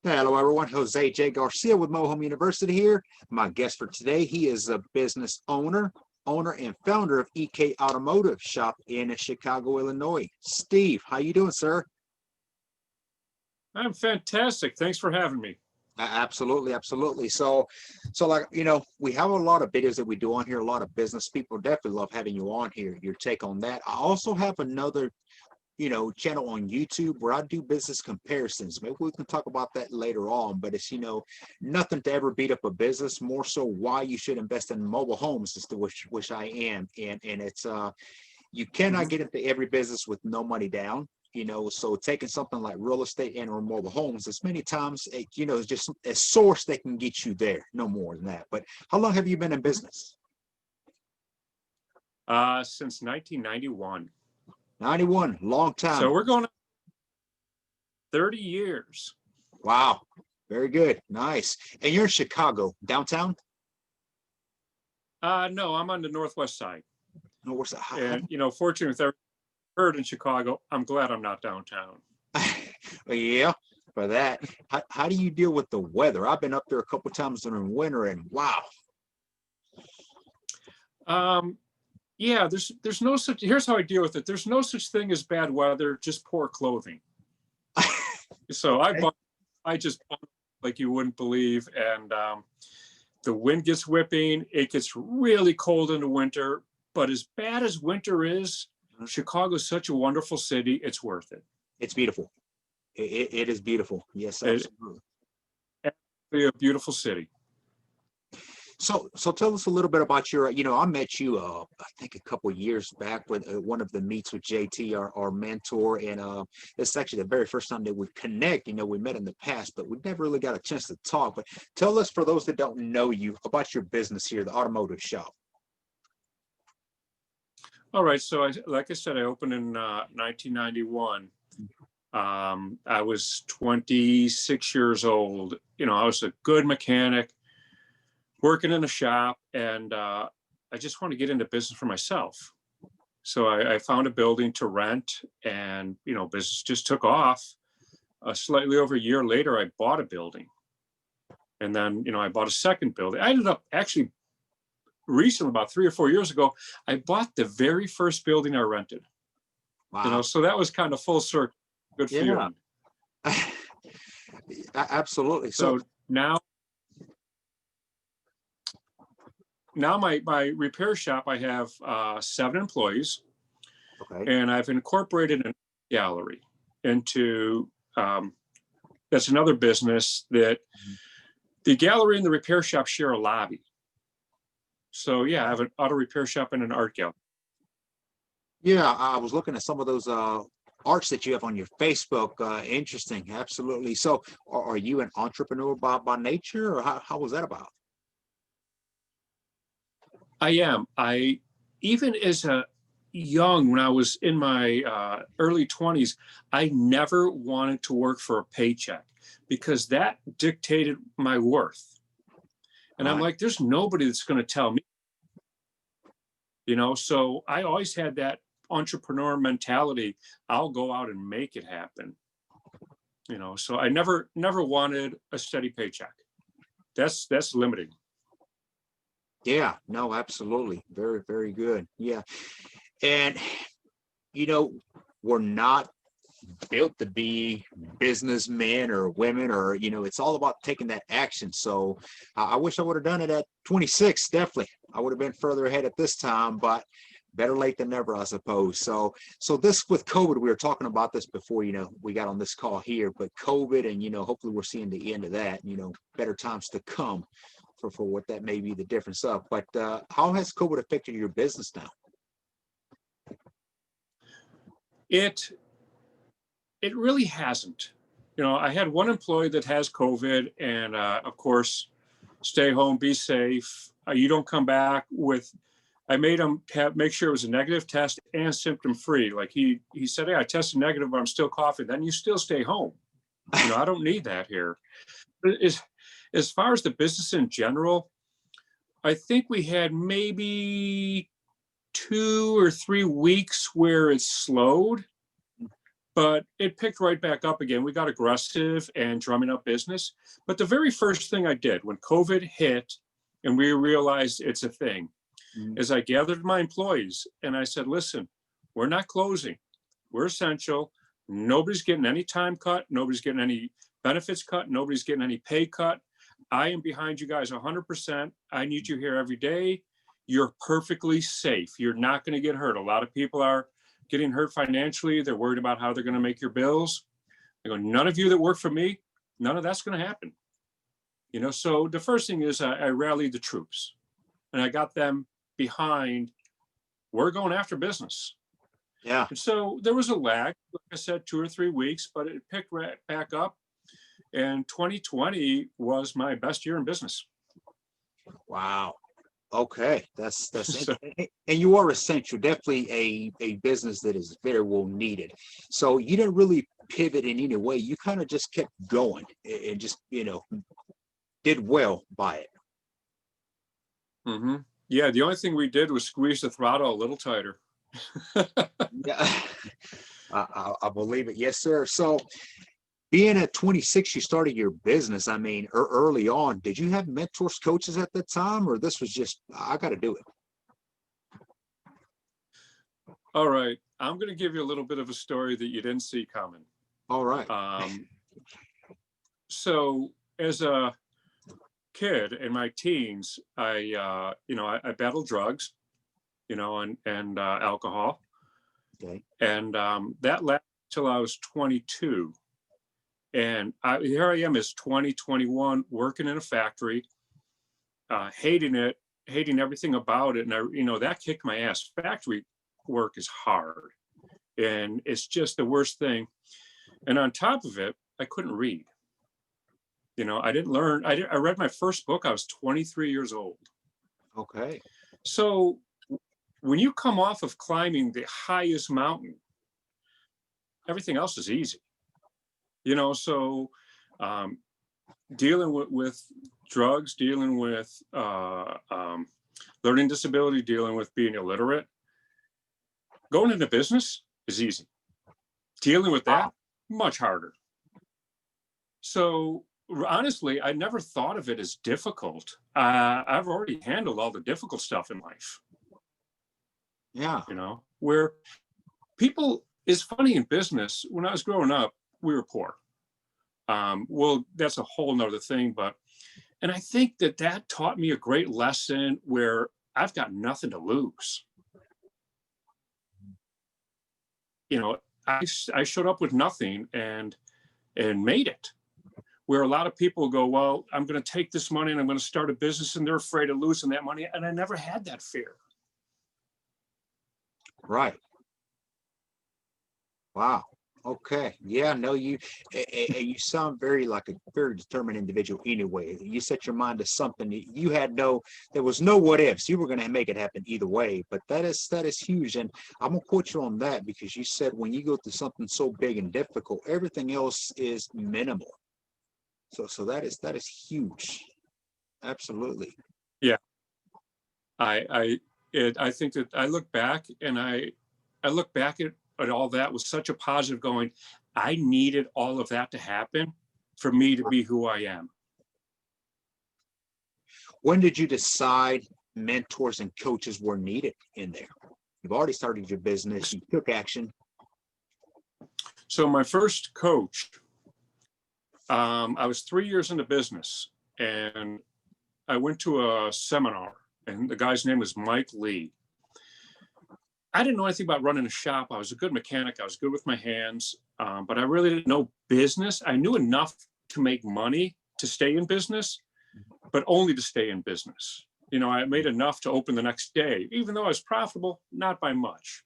Hello, everyone. Jose J. Garcia with Mohome University here. My guest for today, he is a business owner and founder of Ek Automotive shop in Chicago, Illinois. Steve, how you doing, sir? I'm fantastic. Thanks for having me. Absolutely, absolutely. So like, we have a lot of videos that we do on here. A lot of business people definitely love having you on here. Your take on that. I also have another channel on YouTube where I do business comparisons. Maybe we can talk about that later on, but it's, nothing to ever beat up a business, more so why you should invest in mobile homes, is to which I am. And it's, you cannot get into every business with no money down, so taking something like real estate and or mobile homes, as many times, it's just a source that can get you there, no more than that. But how long have you been in business? Since 1991. 91, long time. So we're going on 30 years. Wow, very good, nice. And you're in Chicago, downtown? No, I'm on the northwest side. Northwest side. And fortunately, with everything I've heard in Chicago, I'm glad I'm not downtown. Yeah, for that. How do you deal with the weather? I've been up there a couple times during winter, and wow. Yeah, there's no such, here's how I deal with it. There's no such thing as bad weather, just poor clothing. So I just bought like you wouldn't believe. And the wind gets whipping. It gets really cold in the winter. But as bad as winter is, Chicago is such a wonderful city. It's worth it. It's beautiful. It is beautiful. Yes, absolutely. It's a beautiful city. So tell us a little bit about your, I met you, I think a couple of years back with one of the meets with JT, our mentor. And it's actually the very first time that we connect. We met in the past, but we never really got a chance to talk. But tell us, for those that don't know you, about your business here, the automotive shop. All right. So like I said, I opened in 1991. I was 26 years old. I was a good mechanic, working in a shop, and I just want to get into business for myself. So I found a building to rent, and business just took off. Slightly over a year later, I bought a building, and then I bought a second building. I ended up actually recently, about 3 or 4 years ago, I bought the very first building I rented. Wow. So that was kind of full circle. Good feeling. Absolutely. So now my repair shop, I have 7 employees. Okay. And I've incorporated a gallery into, that's another business that the gallery and the repair shop share a lobby. So yeah, I have an auto repair shop and an art gallery. Yeah, I was looking at some of those arts that you have on your Facebook. Interesting, absolutely. So are you an entrepreneur by nature, or how was that about? I am. Even as a young, when I was in my early 20s, I never wanted to work for a paycheck because that dictated my worth. And I'm like, there's nobody that's going to tell me, so I always had that entrepreneur mentality. I'll go out and make it happen. So I never wanted a steady paycheck. That's limiting. Yeah, no, absolutely. Very, very good. Yeah. And, we're not built to be businessmen or women, or, it's all about taking that action. So I wish I would have done it at 26. Definitely. I would have been further ahead at this time, but better late than never, I suppose. So this with COVID, we were talking about this before, we got on this call here, but COVID, and, hopefully we're seeing the end of that, better times to come for what that may be the difference of. But how has COVID affected your business now? It really hasn't. I had one employee that has COVID, and of course, stay home, be safe. You don't come back with. I made him make sure it was a negative test and symptom free. Like he said, hey, I tested negative, but I'm still coughing. Then you still stay home. I don't need that here. As far as the business in general, I think we had maybe 2 or 3 weeks where it slowed. but it picked right back up again. We got aggressive and drumming up business. But the very first thing I did when COVID hit and we realized it's a thing is I gathered my employees and I said, listen, we're not closing. We're essential. Nobody's getting any time cut. Nobody's getting any benefits cut. Nobody's getting any pay cut. I am behind you guys 100%. I need you here every day. You're perfectly safe. You're not going to get hurt. A lot of people are getting hurt financially. They're worried about how they're going to make your bills. I go, none of you that work for me, none of that's going to happen. You know, so the first thing is I rallied the troops and I got them behind, we're going after business. Yeah. And so there was a lag, like I said, 2 or 3 weeks, but it picked right back up. And 2020 was my best year in business. Wow. Okay. That's So, and you are essential, definitely a business that is very well needed. So you didn't really pivot in any way. You kind of just kept going and just, did well by it. mm-hmm. Yeah, the only thing we did was squeeze the throttle a little tighter. Yeah. I believe it. Yes, sir. So being at 26, you started your business. I mean, early on, did you have mentors, coaches at that time, or this was just, I got to do it? All right. I'm going to give you a little bit of a story that you didn't see coming. All right. So as a kid in my teens, I battled drugs, and alcohol. Okay. And that lasted till I was 22. And here I am as 21, working in a factory, hating it, hating everything about it. And that kicked my ass. Factory work is hard and it's just the worst thing. And on top of it, I couldn't read. I didn't learn. I read my first book. I was 23 years old. Okay. So when you come off of climbing the highest mountain, everything else is easy. So dealing with drugs, dealing with learning disability, dealing with being illiterate, going into business is easy. Dealing with that, much harder. So honestly, I never thought of it as difficult. I've already handled all the difficult stuff in life. Yeah. Where people, it's funny in business, when I was growing up, we were poor. Well, that's a whole nother thing, and I think that taught me a great lesson where I've got nothing to lose. I showed up with nothing and made it. Where a lot of people go, well, I'm going to take this money and I'm going to start a business, and they're afraid of losing that money. And I never had that fear. Right. Wow. Okay. Yeah. No, you sound very like a very determined individual anyway. You set your mind to something. There was no what ifs. You were going to make it happen either way. But that is huge. And I'm going to quote you on that because you said when you go through something so big and difficult, everything else is minimal. So that is huge. Absolutely. Yeah. I think that I look back and I look back at all that with such a positive going, I needed all of that to happen for me to be who I am. When did you decide mentors and coaches were needed in there? You've already started your business. You took action. So my first coach, I was 3 years into business and I went to a seminar and the guy's name was Mike Lee. I didn't know anything about running a shop. I was a good mechanic. I was good with my hands, but I really didn't know business. I knew enough to make money to stay in business, but only to stay in business. I made enough to open the next day, even though I was profitable, not by much.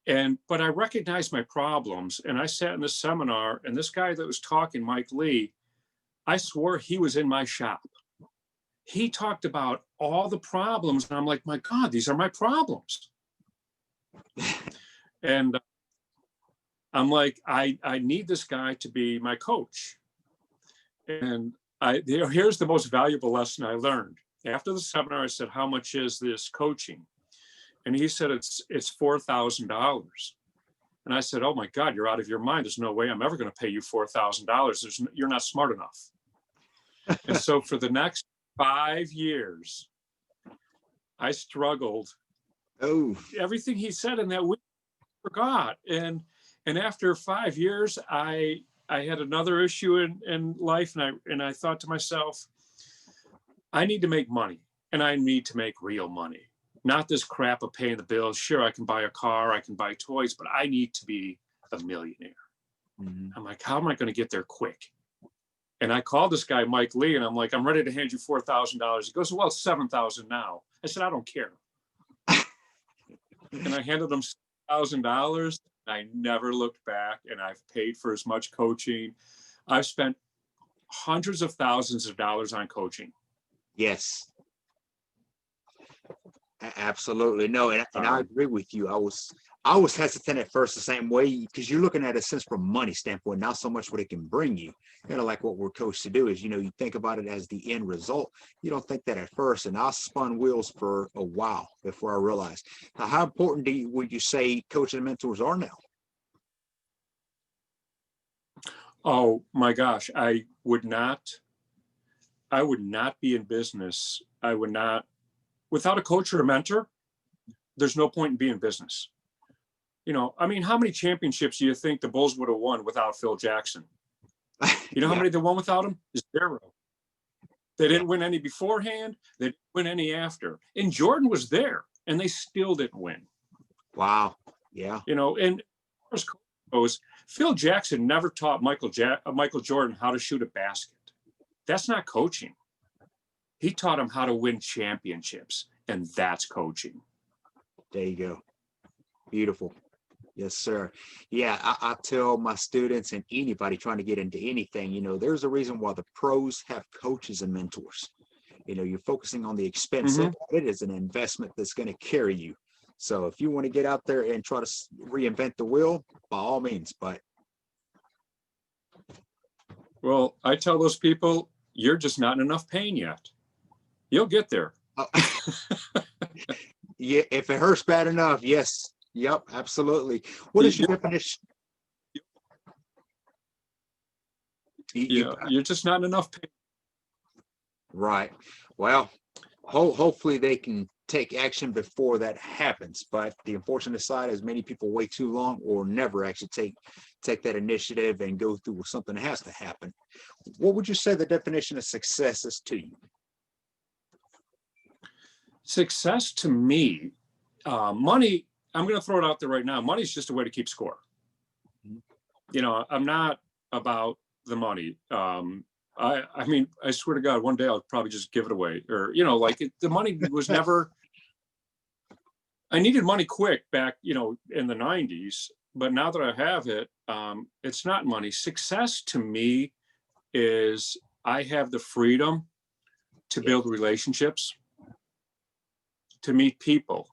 But I recognized my problems, and I sat in this seminar, and this guy that was talking, Mike Lee, I swore he was in my shop. He talked about all the problems, and I'm like, my God, these are my problems. And I'm like, I need this guy to be my coach. And here's the most valuable lesson I learned. After the seminar, I said, how much is this coaching? And he said, it's $4,000. And I said, oh my God, you're out of your mind. There's no way I'm ever going to pay you $4,000. You're not smart enough. And so for the next 5 years, I struggled. Oh, Everything he said in that week, I forgot. And after 5 years, I had another issue in life, and I thought to myself, I need to make money, and I need to make real money. Not this crap of paying the bills. Sure, I can buy a car, I can buy toys, but I need to be a millionaire. mhm. I'm like, how am I going to get there quick? And I called this guy, Mike Lee, and I'm like, I'm ready to hand you $4,000. He goes, well, it's 7,000 now. I said, I don't care. And I handed him $1,000. I never looked back, and I've paid for as much coaching. I've spent hundreds of thousands of dollars on coaching. Yes, absolutely. No, and I agree with you. I was hesitant at first the same way, because you're looking at it since from money standpoint, not so much what it can bring you. Like what we're coached to do is, you think about it as the end result. You don't think that at first. And I spun wheels for a while before I realized. Now, how important would you say coaches and mentors are now? Oh my gosh, I would not be in business. I would not, without a coach or a mentor, there's no point in being in business. I mean, how many championships do you think the Bulls would have won without Phil Jackson? You know how Yeah. many they won without him? Zero. They didn't Yeah. win any beforehand. They didn't win any after. And Jordan was there, and they still didn't win. Wow. Yeah. And as far as goes, Phil Jackson never taught Michael Jordan how to shoot a basket. That's not coaching. He taught him how to win championships, and that's coaching. There you go. Beautiful. Yes, sir. Yeah, I tell my students and anybody trying to get into anything, there's a reason why the pros have coaches and mentors. You're focusing on the expense of it. It is an investment that's going to carry you. So if you want to get out there and try to reinvent the wheel, by all means. But well, I tell those people, you're just not in enough pain yet. You'll get there. yeah, if it hurts bad enough, yes. Yep, absolutely. What is your definition? You're just not in enough pain. Right. Well, hopefully they can take action before that happens. But the unfortunate side is many people wait too long or never actually take that initiative and go through something that has to happen. What would you say the definition of success is to you? Success to me, money, I'm going to throw it out there right now. Money is just a way to keep score. I'm not about the money. I mean, I swear to God, one day I'll probably just give it away, or, the money was never, I needed money quick back, in the 90s, but now that I have it, it's not money. Success to me is I have the freedom to build relationships, to meet people.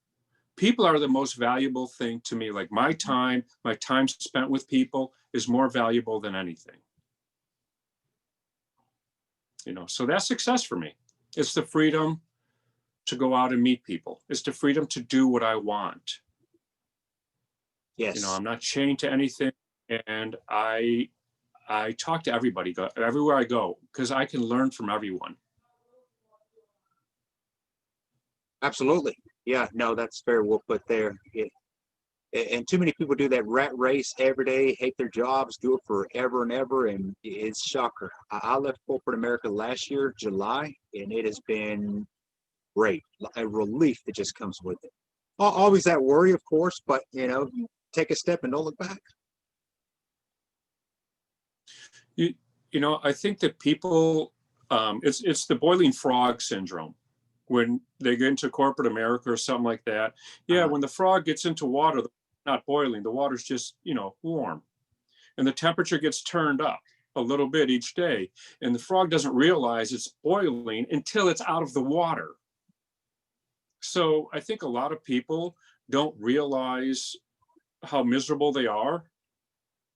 People are the most valuable thing to me. Like my time spent with people is more valuable than anything. So that's success for me. It's the freedom to go out and meet people. It's the freedom to do what I want. Yes. I'm not chained to anything, and I talk to everybody everywhere I go, because I can learn from everyone. Absolutely. Yeah, no, that's very well put there. And too many people do that rat race every day, hate their jobs, do it forever and ever, and it's shocker. I left corporate America last year, July, and it has been great. A relief that just comes with it. Always that worry, of course, but you take a step and don't look back. I think that people, it's the boiling frog syndrome. When they get into corporate America or something like that. Yeah, when the frog gets into water, not boiling, the water's just, warm. And the temperature gets turned up a little bit each day. And the frog doesn't realize it's boiling until it's out of the water. So I think a lot of people don't realize how miserable they are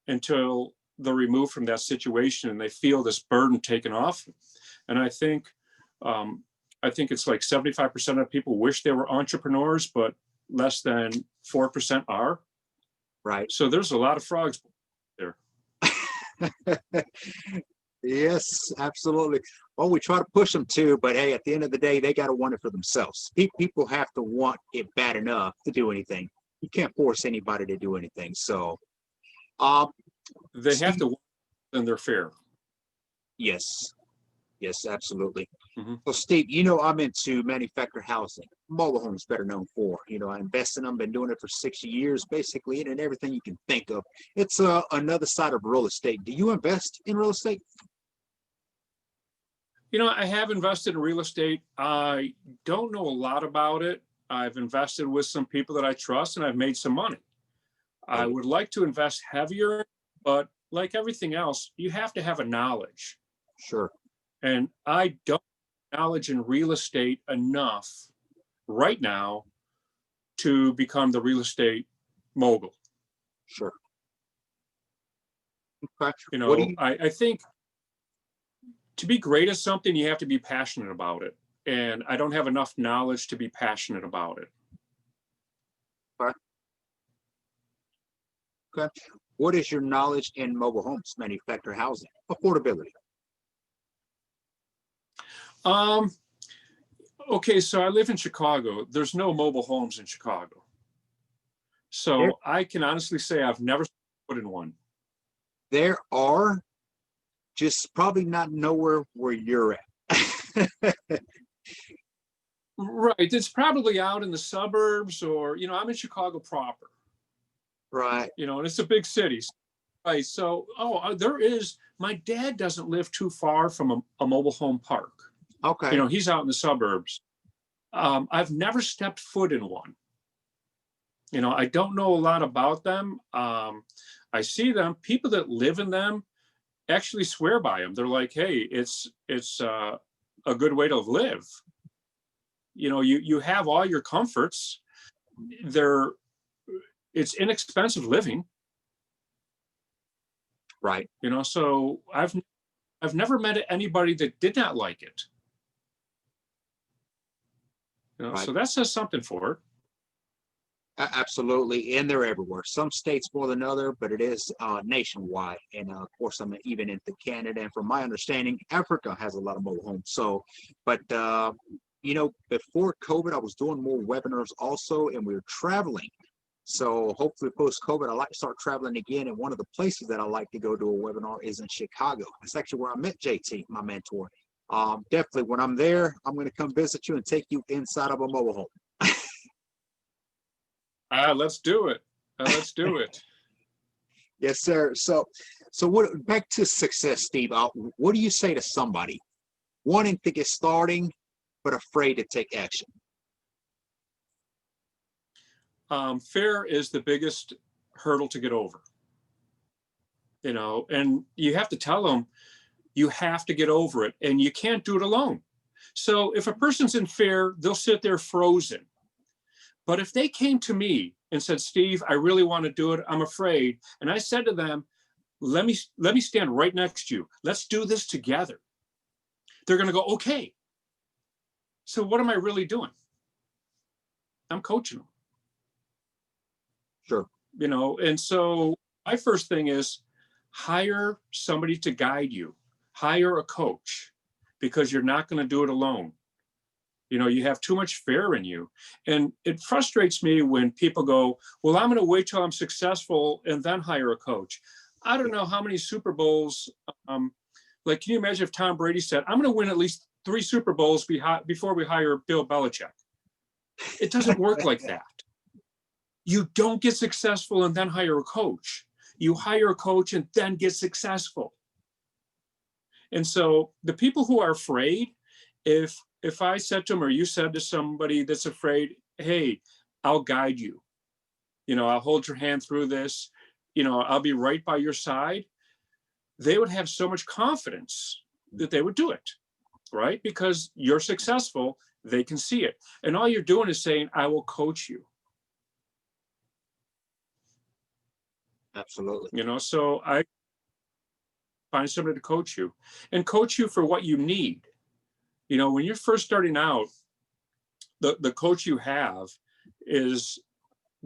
until they're removed from that situation and they feel this burden taken off. And I think it's like 75% of people wish they were entrepreneurs, but less than 4% are. Right. So there's a lot of frogs there. Yes, absolutely. Well, we try to push them too, but hey, at the end of the day, they got to want it for themselves. People have to want it bad enough to do anything. You can't force anybody to do anything. So, um, They have Steve, to and they're fair. yes, yes, absolutely. Hmm. So, Steve, I'm into manufactured housing, mobile homes, better known for. I invest in them, been doing it for 60 years, basically, and everything you can think of. It's another side of real estate. Do you invest in real estate? I have invested in real estate. I don't know a lot about it. I've invested with some people that I trust and I've made some money. I Hey, would like to invest heavier, but like everything else, you have to have a knowledge. sure, And I don't have knowledge in real estate enough right now to become the real estate mogul. sure. Okay. What do you? I think to be great at something, you have to be passionate about it. And I don't have enough knowledge to be passionate about it. Okay. Okay. What is your knowledge in mobile homes, manufactured housing, affordability? Um, okay, so I live in Chicago. There's no mobile homes in Chicago. There, So I can honestly say I've never put in one. there are, just probably not nowhere where you're at. Right. It's probably out in the suburbs or, I'm in Chicago proper, Right. and it's a big city. Right. So, there is, my dad doesn't live too far from a mobile home park. Okay. He's out in the suburbs. I've never stepped foot in one. I don't know a lot about them. I see them. People that live in them actually swear by them. They're like, "Hey, it's a good way to live. You have all your comforts. They're it's inexpensive living. Right. So I've never met anybody that did not like it. Right. So that says something for it. Absolutely. And they're everywhere. Some states more than other, but it is nationwide. And of course, I'm even into Canada. And from my understanding, Africa has a lot of mobile homes. So, but before COVID, I was doing more webinars also, and we were traveling. So hopefully post COVID, I like to start traveling again. And one of the places that I like to go do a webinar is in Chicago. That's actually where I met JT, my mentor. Definitely when I'm there, I'm going to come visit you and take you inside of a mobile home. Let's do it. Let's do it. Yes, sir. So what, back to success, Steve, what do you say to somebody wanting to get starting, but afraid to take action? Fear is the biggest hurdle to get over. And you have to tell them you have to get over it, and you can't do it alone. So if a person's in fear, they'll sit there frozen. But if they came to me and said, "Steve, I really want to do it. I'm afraid," and I said to them, let me stand right next to you. Let's do this together. They're going to go, "Okay." So what am I really doing? I'm coaching them. Sure. And so my first thing is hire somebody to guide you. Hire a coach, because you're not going to do it alone. You have too much fear in you. And it frustrates me when people go, "Well, I'm going to wait till I'm successful and then hire a coach." I don't know how many Super Bowls, like, can you imagine if Tom Brady said, "I'm going to win at least 3 Super Bowls before we hire Bill Belichick"? It doesn't work like that. You don't get successful and then hire a coach. You hire a coach and then get successful. And so the people who are afraid, if I said to them, or you said to somebody that's afraid, "Hey, I'll guide you. I'll hold your hand through this. I'll be right by your side," they would have so much confidence that they would do it, right? Because you're successful, they can see it. And all you're doing is saying, "I will coach you." Absolutely. So I find somebody to coach you and coach you for what you need. When you're first starting out, the coach you have is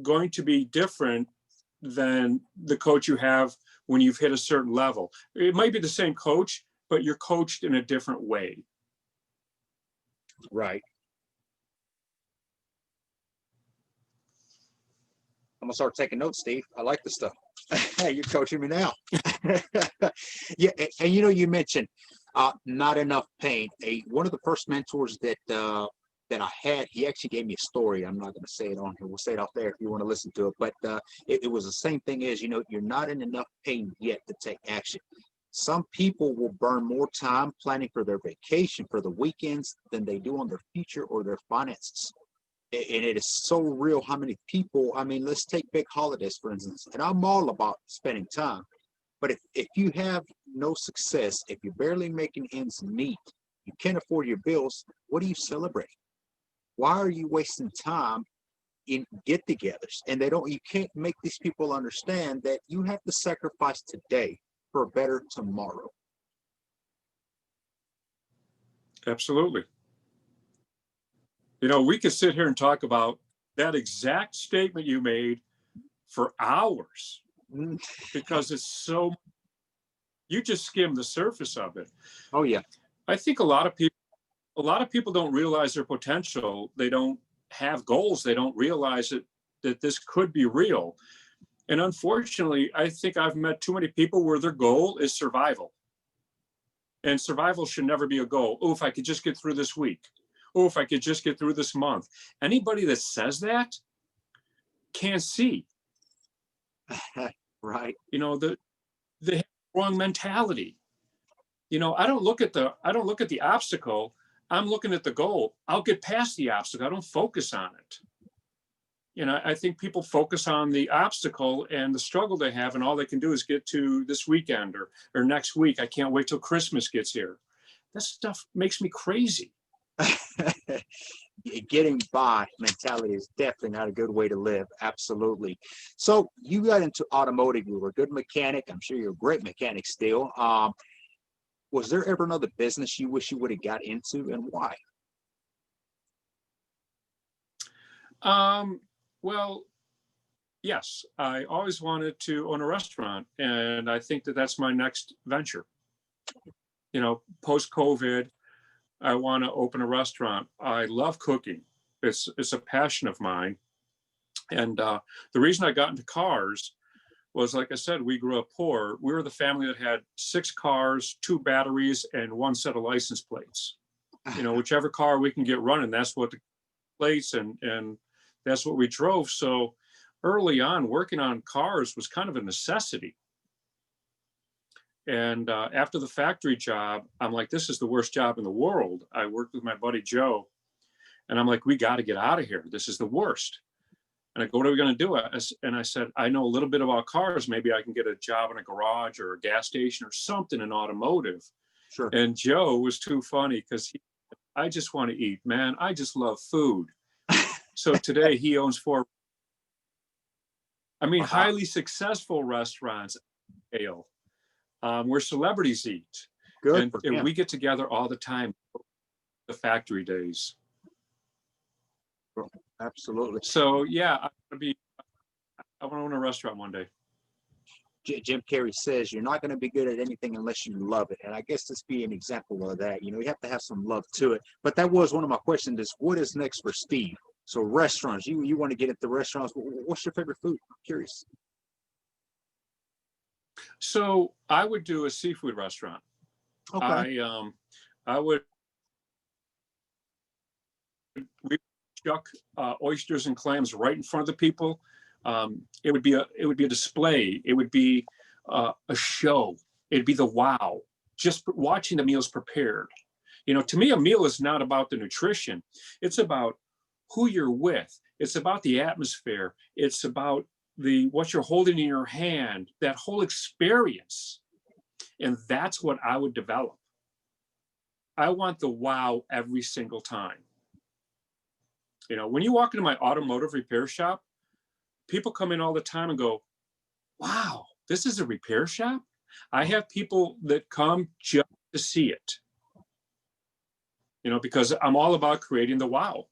going to be different than the coach you have when you've hit a certain level. It might be the same coach, but you're coached in a different way. Right. I'm gonna start taking notes, Steve. I like this stuff. You're coaching me now. Yeah, and you know, you mentioned not enough pain. One of the first mentors that I had, he actually gave me a story. I'm not going to say it on here. We'll say it off there if you want to listen to it. But it was the same thing as, you know, you're not in enough pain yet to take action. Some people will burn more time planning for their vacation for the weekends than they do on their future or their finances. And it is so real how many people, I mean, let's take big holidays, for instance, and I'm all about spending time. But if you have no success, if you're barely making ends meet, you can't afford your bills, what are you celebrating? Why are you wasting time in get-togethers? And you can't make these people understand that you have to sacrifice today for a better tomorrow. Absolutely. You know, we could sit here and talk about that exact statement you made for hours because it's so, you just skim the surface of it. Oh yeah. I think a lot of people don't realize their potential. They don't have goals. They don't realize that this could be real. And unfortunately, I think I've met too many people where their goal is survival. And survival should never be a goal. Oh, if I could just get through this week. Oh, if I could just get through this month. Anybody that says that can't see. Right. You know, they have the wrong mentality. You know, I don't look at the obstacle. I'm looking at the goal. I'll get past the obstacle. I don't focus on it. You know, I think people focus on the obstacle and the struggle they have, and all they can do is get to this weekend or next week. I can't wait till Christmas gets here. That stuff makes me crazy. Getting by mentality is definitely not a good way to live. Absolutely. So you got into automotive. You were a good mechanic. I'm sure you're a great mechanic still. Was there ever another business you wish you would have got into, and why? Well, yes, I always wanted to own a restaurant, and I think that that's my next venture. You know, post-COVID, I want to open a restaurant. I love cooking. It's a passion of mine. And the reason I got into cars was, like I said, we grew up poor. We were the family that had 6 cars, 2 batteries, and 1 set of license plates. You know, whichever car we can get running, that's what the plates and that's what we drove. So early on, working on cars was kind of a necessity. And after the factory job, I'm like, this is the worst job in the world. I worked with my buddy Joe, and I'm like, we got to get out of here. This is the worst. And I go, what are we going to do? And I said, I know a little bit about cars. Maybe I can get a job in a garage or a gas station or something in automotive. Sure. And Joe was too funny because I just want to eat, man. I just love food. So today he owns 4, highly successful restaurants, where celebrities eat. Good. And we get together all the time, the factory days. Absolutely. So yeah, I want to own a restaurant one day. Jim Carrey says you're not going to be good at anything unless you love it. And I guess this be an example of that. You know, you have to have some love to it. But that was one of my questions is what is next for Steve? So restaurants, you want to get into restaurants. What's your favorite food? I'm curious. So I would do a seafood restaurant. Okay. I would chuck oysters and clams right in front of the people. It would be a display. It would be a show. It'd be the wow. Just watching the meals prepared. You know, to me, a meal is not about the nutrition. It's about who you're with. It's about the atmosphere. It's about what you're holding in your hand, that whole experience. And that's what I would develop. I want the wow every single time. You know, when you walk into my automotive repair shop, people come in all the time and go, wow, this is a repair shop? I have people that come just to see it. You know, because I'm all about creating the wow.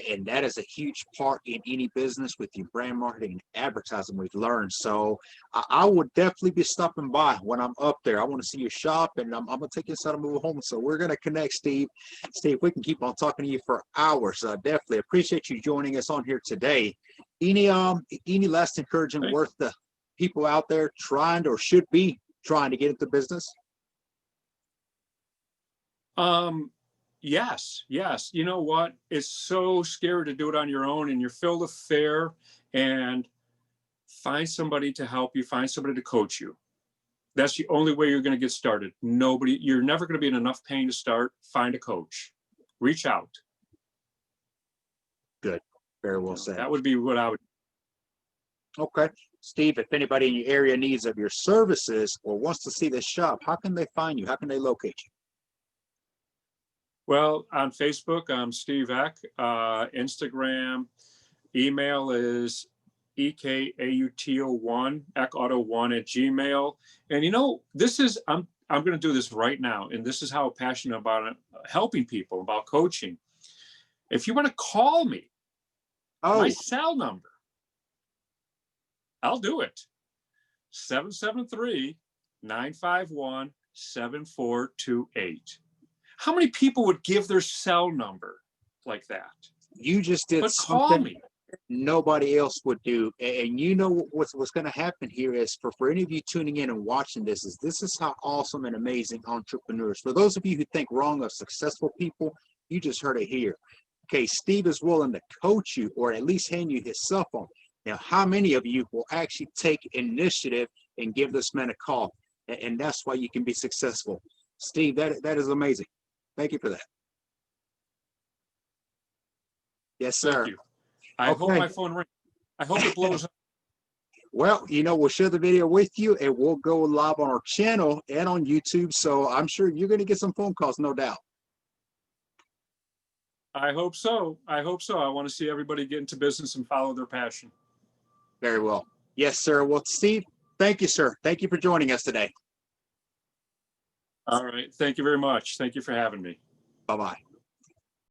And that is a huge part in any business with your brand marketing and advertising we've learned. So I would definitely be stopping by when I'm up there. I want to see your shop, and I'm going to take you inside and move home. So we're going to connect, Steve. Steve, we can keep on talking to you for hours. Definitely appreciate you joining us on here today. Any last encouragement worth the people out there trying or should be trying to get into business? Yes. You know what? It's so scary to do it on your own, and you're filled with fear. And find somebody to help you. Find somebody to coach you. That's the only way you're going to get started. You're never going to be in enough pain to start. Find a coach. Reach out. Good. Very well said. That would be what I would. Okay. Steve, if anybody in your area needs of your services or wants to see this shop, how can they find you? How can they locate you? Well, on Facebook, I'm Steve Ek. Instagram, email is ekautofront, ekauto1 @gmail. And you know, I'm going to do this right now. And this is how passionate about it, helping people, about coaching. If you want to call me, my cell number, I'll do it. 773-951-7428. How many people would give their cell number like that? You just did something nobody else would do. And you know what's going to happen here is for any of you tuning in and watching this is how awesome and amazing entrepreneurs. For those of you who think wrong of successful people, you just heard it here. Okay, Steve is willing to coach you or at least hand you his cell phone. Now, how many of you will actually take initiative and give this man a call? And that's why you can be successful. Steve, that is amazing. Thank you for that. Yes, sir. Thank you. I hope my phone rings. I hope it blows up. Well, we'll share the video with you and we'll go live on our channel and on YouTube. So I'm sure you're going to get some phone calls, no doubt. I hope so. I want to see everybody get into business and follow their passion. Very well. Yes, sir. Well, Steve, thank you, sir. Thank you for joining us today. All right. Thank you very much. Thank you for having me. Bye-bye.